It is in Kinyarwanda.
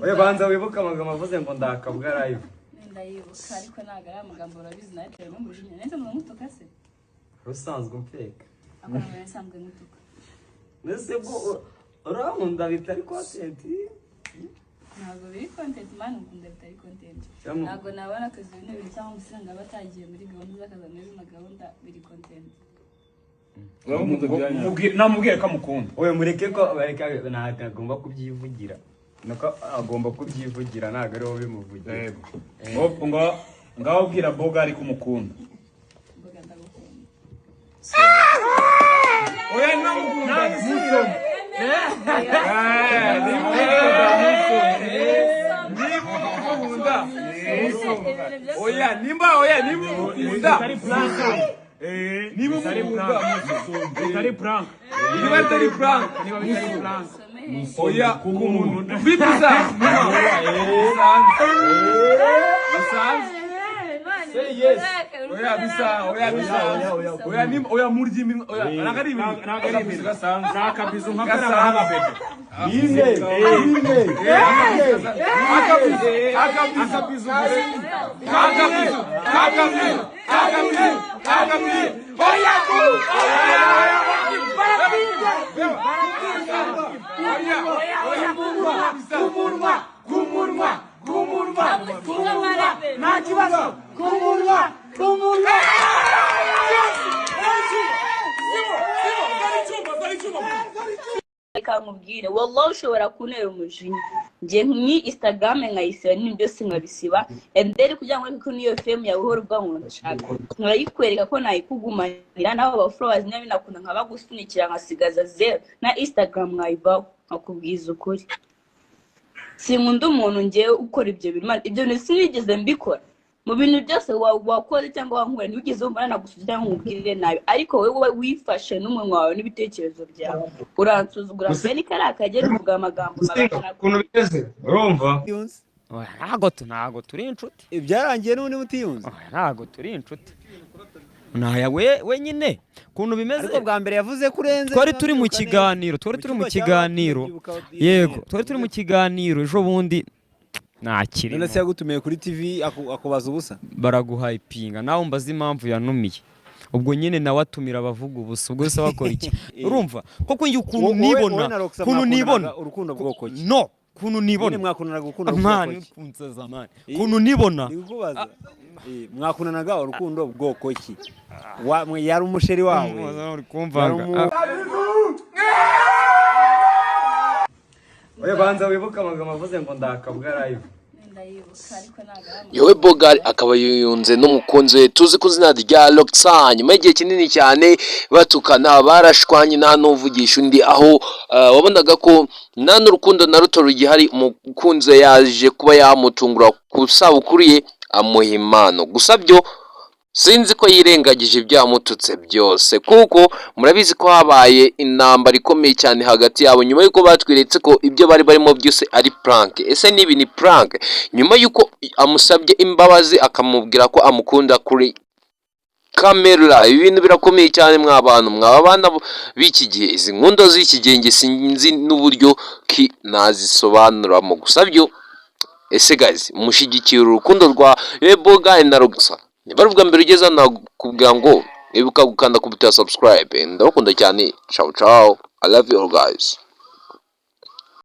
Oya banza wibuka amagambo avuze ngo ndakabwa live. Ndayibuka ariko ntago ari amagambo urabizi natewe n'umujinya. Nese mutuka se? Rusanzwe mfeka. Akana nsanzwe mutuka. Nese bwo urankunda bitari content. Ntago biri content man ukunda bitari content. Ntago nabona akazi ibintu cyangwa umusanga batagiye muri gahunda z'akazi muri na gahunda biri content. Namubwiye ko amukunda. Oya mureke ko nagomba kubyivugira. Nako agomba kubyivugira ntago ari wowe bimuvugira. Yego. Ngaho bwira Boga ari kumukunda. Boga ndagukunda. Oya namukunda muso. Oya nimba Itari prank. Niba itari prank. Oya kumuntu. Bibiza. Say yes. Oya murji min. Oya nagari min. Nakabizu nkakara bebe. Akabizu. Oya Reka nkubwire wallahi ushobora kuntera umujinya ngiye nki Instagram nkayisiba n'ibyo sinkabisiba enderi kugira ngo ko niyo fame yawe uhora ubwangu ndashaka nkayikwereka ko nayikugumanira naho aba followers nabi nakunda nkabagusunikira nkasigaza zero na Instagram nkayivaho nkakubwiza ukuri sinkunda umuntu ngiye ukora ibyo birimo ibyo sinigeze mbikora mu bintu byose wakoze cyangwa wankura ntigeze umbana nagusuzira nkubwire nabi ariko wowe wifashe n'umunwa wawe n'ibitekerezo byawe uransuzugura mbere karakagera uvuga amagambo mabana Kuno bigeze urumva ntago turi inshuti ibyarangiye n'undi mutiyunze ntago turi inshuti naya wenyine kuntu bimeze ariko bwa mbere yavuze kurenze twari turi mu kiganiro yego twari turi mu kiganiro ejo bundi nakiri none se yagutumiye kuri TV akubaza ubusa baraguhypinga nawe umbaza impamvu yanumiye ubwo nyine nawe atumira abavuga ubusa ubwo se bakora iki urumva koko njye ukuntu nibona urukundo bwoko ki no kuntu nibona mwakunanaga urukundo bwoko ki kuntu nibona mwakunanaga urukundo bwoko ki yari umusheri wawe uri kumvanga Oya banza wibuka amagambo avuze ngo ndakabwa live. Yewe Boga akaba yiyunze n'umukunzi we tuzi ku izina rya Roxanne nyuma y'igihe kinini cyane batukana barashwanye nta n'uvugisha undi aho wabonaga ko nta n'urukundo na ruto rugihari umukunzi yaje kuba yamutungura ku sabukuru ye amuha impano gusa byo sinzi ko yirengagije ibyamututse byose kuko murabizi ko habaye intambara ikomeye cyane hagati yabo nyuma yuko batwiretse ko ibyo bari barimo byose ari prank ese nibi ni prank nyuma yuko amusabye imbabazi akamubwira ko amukunda kuri kamera ibintu birakomeye cyane mw'abantu mw'abana b'iki gihe izi nkundo z'iki gihe sinzi n'uburyo ki nazisobanuramo gusa byo ese guys mushigikira urukundo rwa Boga na Roxanne nibaruvuga mbere ugeze nakubwira ngo ibuka gukanda ku buto ya subscribe ndabakunda cyane ciao I love you all guys.